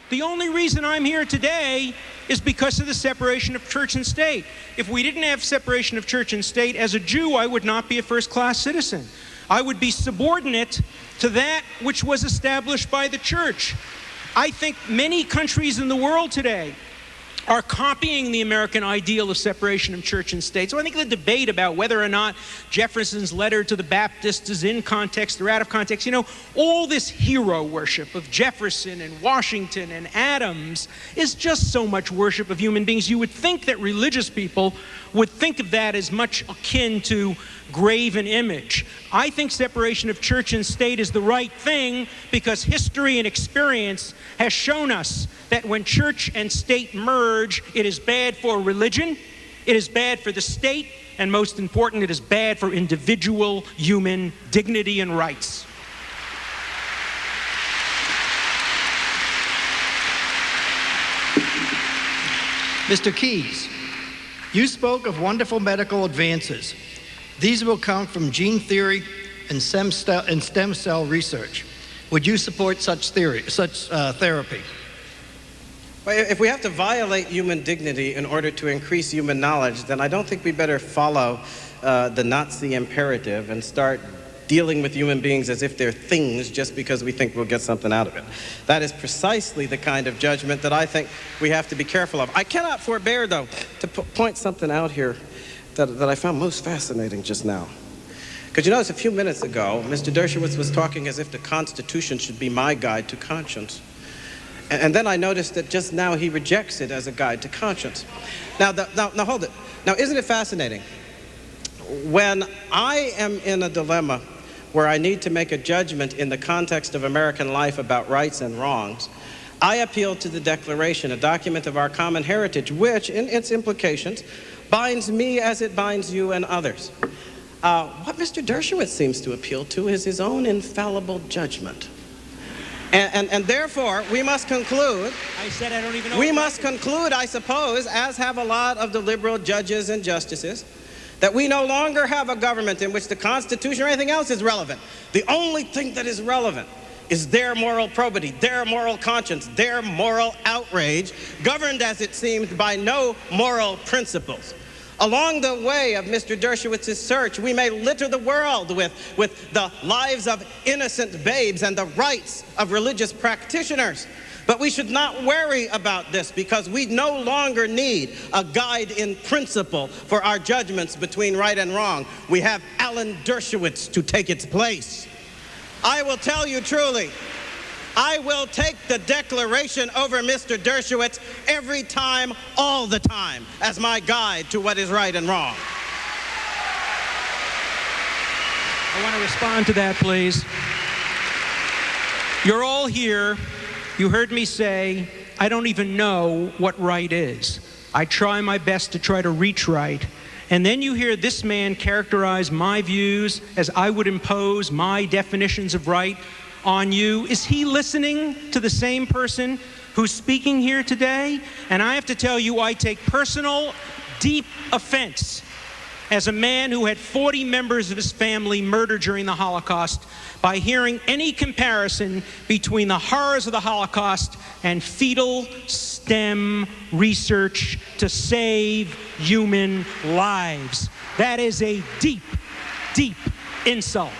The only reason I'm here today is because of the separation of church and state. If we didn't have separation of church and state, as a Jew, I would not be a first-class citizen. I would be subordinate to that which was established by the church. I think many countries in the world today are copying the American ideal of separation of church and state. So I think the debate about whether or not Jefferson's letter to the Baptists is in context or out of context, you know, all this hero worship of Jefferson and Washington and Adams is just so much worship of human beings. You would think that religious people would think of that as much akin to graven image. I think separation of church and state is the right thing because history and experience has shown us that when church and state merge, it is bad for religion, it is bad for the state, and most important, it is bad for individual human dignity and rights. Mr. Keyes, you spoke of wonderful medical advances. These will come from gene theory and stem cell research. Would you support such therapy? Well, if we have to violate human dignity in order to increase human knowledge, then I don't think we better follow the Nazi imperative and start dealing with human beings as if they're things just because we think we'll get something out of it. That is precisely the kind of judgment that I think we have to be careful of. I cannot forbear, though, to point something out here that I found most fascinating just now. Because you notice a few minutes ago, Mr. Dershowitz was talking as if the Constitution should be my guide to conscience. And then I noticed that just now he rejects it as a guide to conscience. Now hold it. Now, isn't it fascinating? When I am in a dilemma where I need to make a judgment in the context of American life about rights and wrongs, I appeal to the Declaration, a document of our common heritage, which, in its implications, binds me as it binds you and others. What Mr. Dershowitz seems to appeal to is his own infallible judgment. And therefore, we must conclude, I suppose, as have a lot of the liberal judges and justices, that we no longer have a government in which the Constitution or anything else is relevant. The only thing that is relevant is their moral probity, their moral conscience, their moral outrage, governed, as it seems, by no moral principles. Along the way of Mr. Dershowitz's search, we may litter the world with the lives of innocent babes and the rights of religious practitioners. But we should not worry about this because we no longer need a guide in principle for our judgments between right and wrong. We have Alan Dershowitz to take its place. I will tell you truly, I will take the Declaration over Mr. Dershowitz every time, all the time, as my guide to what is right and wrong. I want to respond to that, please. You're all here. You heard me say, I don't even know what right is. I try my best to try to reach right. And then you hear this man characterize my views as I would impose my definitions of right on you. Is he listening to the same person who's speaking here today? And I have to tell you, I take personal, deep offense as a man who had 40 members of his family murdered during the Holocaust by hearing any comparison between the horrors of the Holocaust and fetal stem research to save human lives. That is a deep, deep insult.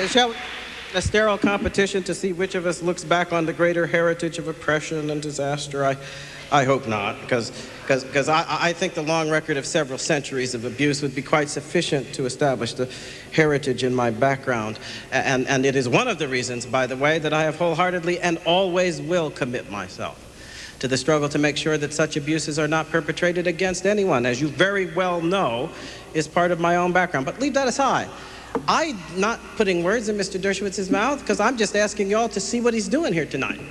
Shall a sterile competition to see which of us looks back on the greater heritage of oppression and disaster? I hope not, because I think the long record of several centuries of abuse would be quite sufficient to establish the heritage in my background. And it is one of the reasons, by the way, that I have wholeheartedly and always will commit myself to the struggle to make sure that such abuses are not perpetrated against anyone, as you very well know, is part of my own background. But leave that aside. I'm not putting words in Mr. Dershowitz's mouth because I'm just asking you all to see what he's doing here tonight.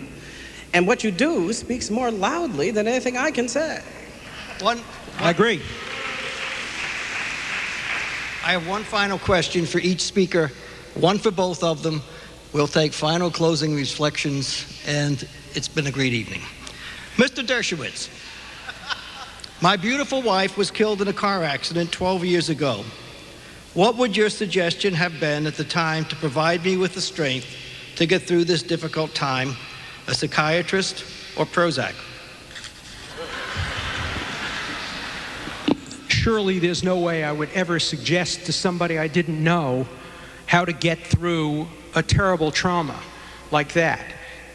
And what you do speaks more loudly than anything I can say. I agree. I have one final question for each speaker, one for both of them. We'll take final closing reflections, and it's been a great evening. Mr. Dershowitz, my beautiful wife was killed in a car accident 12 years ago. What would your suggestion have been at the time to provide me with the strength to get through this difficult time? A psychiatrist or Prozac? Surely there's no way I would ever suggest to somebody I didn't know how to get through a terrible trauma like that.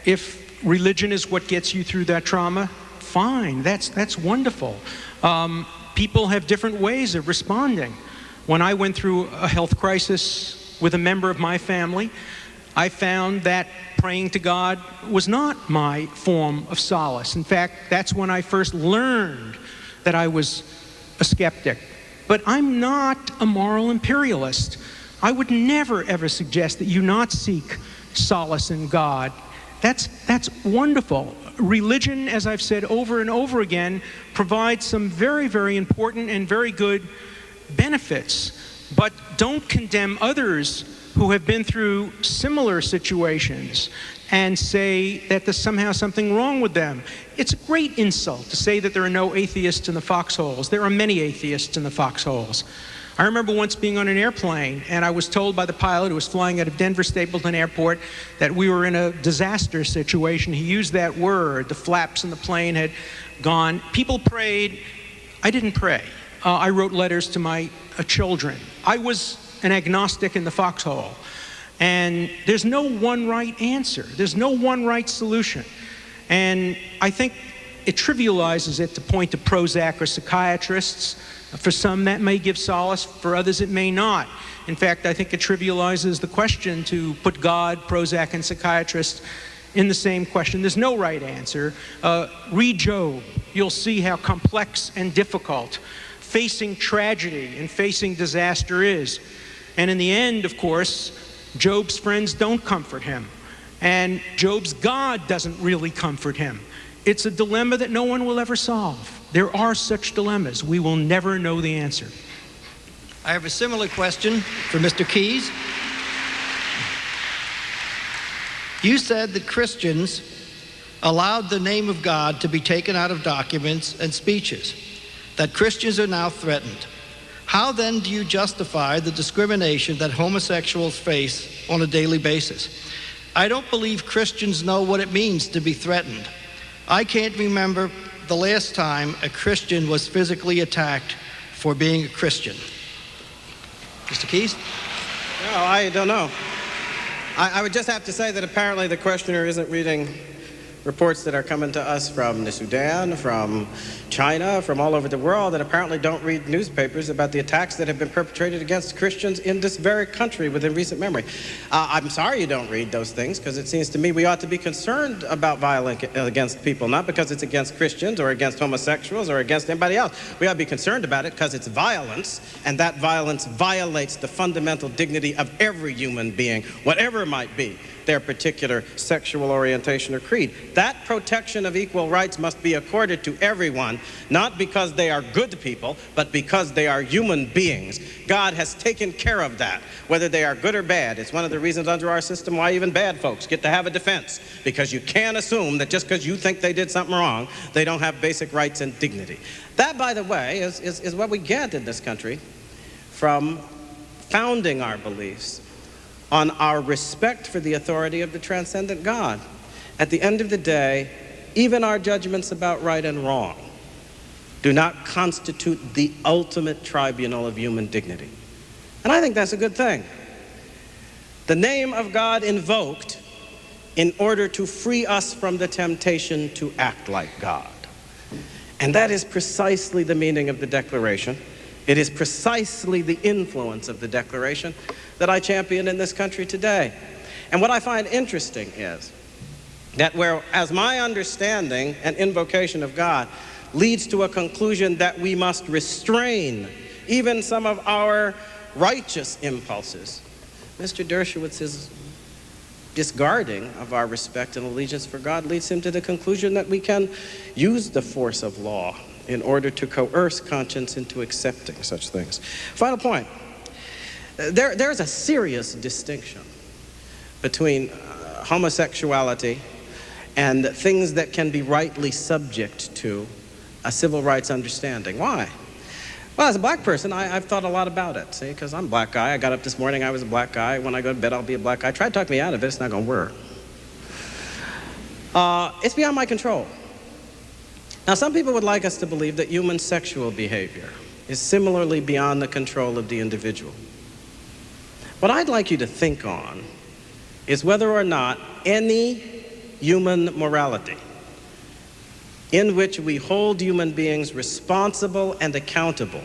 If religion is what gets you through that trauma, fine, that's wonderful. People have different ways of responding. When I went through a health crisis with a member of my family, I found that praying to God was not my form of solace. In fact, that's when I first learned that I was a skeptic. But I'm not a moral imperialist. I would never, ever suggest that you not seek solace in God. That's wonderful. Religion, as I've said over and over again, provides some very, very important and very good benefits. But don't condemn others who have been through similar situations and say that there's somehow something wrong with them. It's a great insult to say that there are no atheists in the foxholes. There are many atheists in the foxholes. I remember once being on an airplane, and I was told by the pilot who was flying out of Denver Stapleton Airport that we were in a disaster situation. He used that word. The flaps in the plane had gone. People prayed. I didn't pray. I wrote letters to my children. I was an agnostic in the foxhole. And there's no one right answer. There's no one right solution. And I think it trivializes it to point to Prozac or psychiatrists. For some, that may give solace. For others, it may not. In fact, I think it trivializes the question to put God, Prozac, and psychiatrists in the same question. There's no right answer. Read Job. You'll see how complex and difficult facing tragedy and facing disaster is. And in the end, of course, Job's friends don't comfort him. And Job's God doesn't really comfort him. It's a dilemma that no one will ever solve. There are such dilemmas. We will never know the answer. I have a similar question for Mr. Keyes. You said that Christians allowed the name of God to be taken out of documents and speeches, that Christians are now threatened. How then do you justify the discrimination that homosexuals face on a daily basis? I don't believe Christians know what it means to be threatened. I can't remember the last time a Christian was physically attacked for being a Christian. Mr. Keyes? No, I don't know. I would just have to say that apparently the questioner isn't reading reports that are coming to us from the Sudan, from China, from all over the world, that apparently don't read newspapers about the attacks that have been perpetrated against Christians in this very country within recent memory. I'm sorry you don't read those things, because it seems to me we ought to be concerned about violence against people, not because it's against Christians or against homosexuals or against anybody else. We ought to be concerned about it because it's violence, and that violence violates the fundamental dignity of every human being, whatever it might be their particular sexual orientation or creed. That protection of equal rights must be accorded to everyone, not because they are good people, but because they are human beings. God has taken care of that, whether they are good or bad. It's one of the reasons under our system why even bad folks get to have a defense, because you can't assume that just because you think they did something wrong, they don't have basic rights and dignity. That, by the way, is what we get in this country from founding our beliefs on our respect for the authority of the transcendent God. At the end of the day, even our judgments about right and wrong do not constitute the ultimate tribunal of human dignity. And I think that's a good thing. The name of God invoked in order to free us from the temptation to act like God. And that is precisely the meaning of the Declaration. It is precisely the influence of the Declaration that I champion in this country today. And what I find interesting is that whereas my understanding and invocation of God leads to a conclusion that we must restrain even some of our righteous impulses, Mr. Dershowitz's discarding of our respect and allegiance for God leads him to the conclusion that we can use the force of law in order to coerce conscience into accepting such things. Final point. There's a serious distinction between homosexuality and things that can be rightly subject to a civil rights understanding. Why? Well, as a black person, I've thought a lot about it, see, because I'm a black guy. I got up this morning, I was a black guy. When I go to bed, I'll be a black guy. Try to talk me out of it, it's not going to work. It's beyond my control. Now, some people would like us to believe that human sexual behavior is similarly beyond the control of the individual. What I'd like you to think on is whether or not any human morality in which we hold human beings responsible and accountable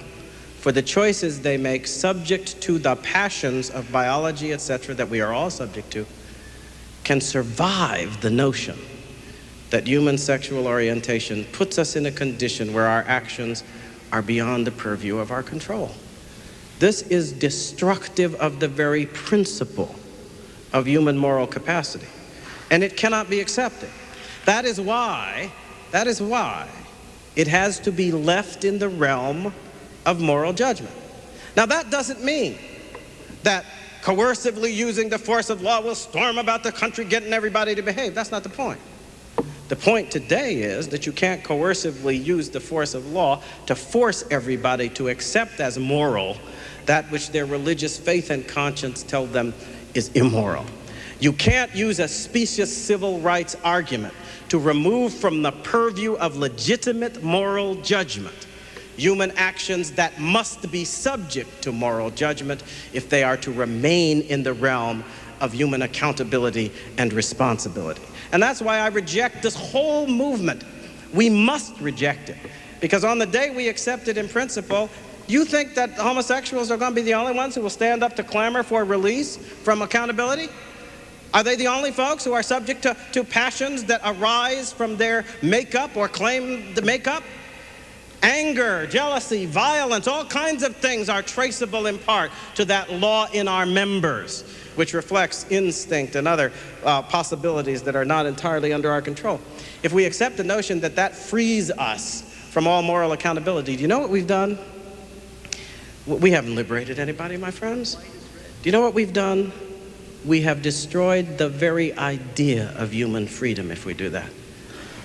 for the choices they make subject to the passions of biology, etc., that we are all subject to, can survive the notion that human sexual orientation puts us in a condition where our actions are beyond the purview of our control. This is destructive of the very principle of human moral capacity, and it cannot be accepted. That is why it has to be left in the realm of moral judgment. Now, that doesn't mean that coercively using the force of law will storm about the country getting everybody to behave. That's not the point. The point today is that you can't coercively use the force of law to force everybody to accept as moral that which their religious faith and conscience tell them is immoral. You can't use a specious civil rights argument to remove from the purview of legitimate moral judgment human actions that must be subject to moral judgment if they are to remain in the realm of human accountability and responsibility. And that's why I reject this whole movement. We must reject it, because on the day we accept it in principle, you think that homosexuals are going to be the only ones who will stand up to clamor for release from accountability? Are they the only folks who are subject to passions that arise from their makeup or claim the makeup? Anger, jealousy, violence, all kinds of things are traceable in part to that law in our members, which reflects instinct and other possibilities that are not entirely under our control. If we accept the notion that that frees us from all moral accountability, do you know what we've done? We haven't liberated anybody, my friends. Do you know what we've done? We have destroyed the very idea of human freedom if we do that.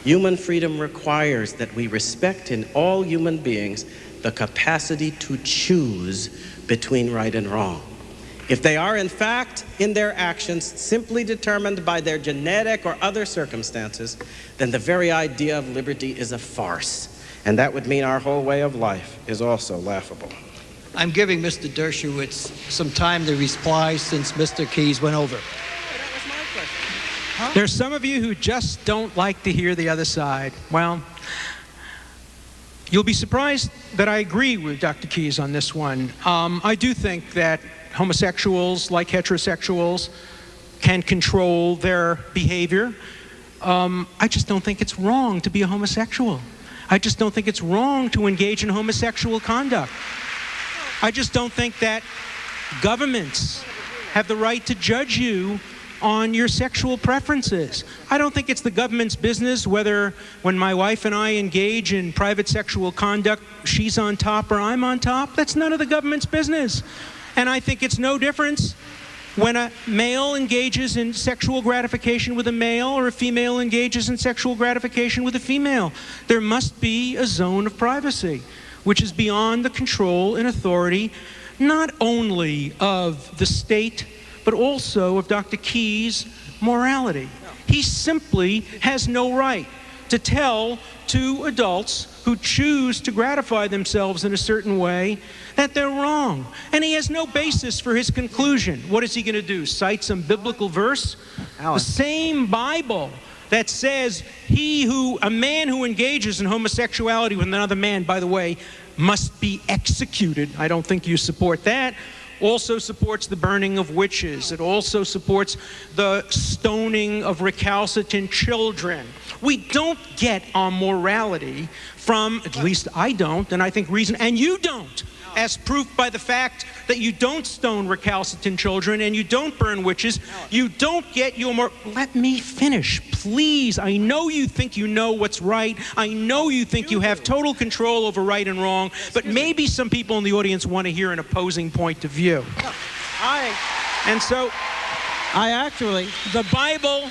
Human freedom requires that we respect in all human beings the capacity to choose between right and wrong. If they are, in fact, in their actions simply determined by their genetic or other circumstances, then the very idea of liberty is a farce. And that would mean our whole way of life is also laughable. I'm giving Mr. Dershowitz some time to reply since Mr. Keyes went over. That was my question. There's some of you who just don't like to hear the other side. Well, you'll be surprised that I agree with Dr. Keyes on this one. I do think that homosexuals, like heterosexuals, can control their behavior. I just don't think it's wrong to be a homosexual. I just don't think it's wrong to engage in homosexual conduct. I just don't think that governments have the right to judge you on your sexual preferences. I don't think it's the government's business whether when my wife and I engage in private sexual conduct, she's on top or I'm on top. That's none of the government's business. And I think it's no difference when a male engages in sexual gratification with a male or a female engages in sexual gratification with a female. There must be a zone of privacy, which is beyond the control and authority not only of the state, but also of Dr. Keyes' morality. He simply has no right to tell two adults who choose to gratify themselves in a certain way that they're wrong. And he has no basis for his conclusion. What is he going to do? Cite some biblical verse? The same Bible that says a man who engages in homosexuality with another man, by the way, must be executed. I don't think you support that. Also supports the burning of witches. It also supports the stoning of recalcitrant children. We don't get our morality from, at least I don't, and I think reason, and you don't, as proof by the fact that you don't stone recalcitrant children and you don't burn witches. You don't get your let me finish, please. I know you think you know what's right. I know you think you have total control over right and wrong, but maybe some people in the audience want to hear an opposing point of view. The Bible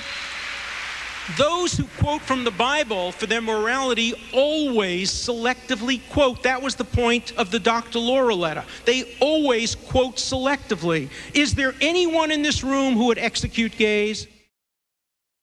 Those who quote from the Bible for their morality always selectively quote. That was the point of the Dr. Laura letter. They always quote selectively. Is there anyone in this room who would execute gays?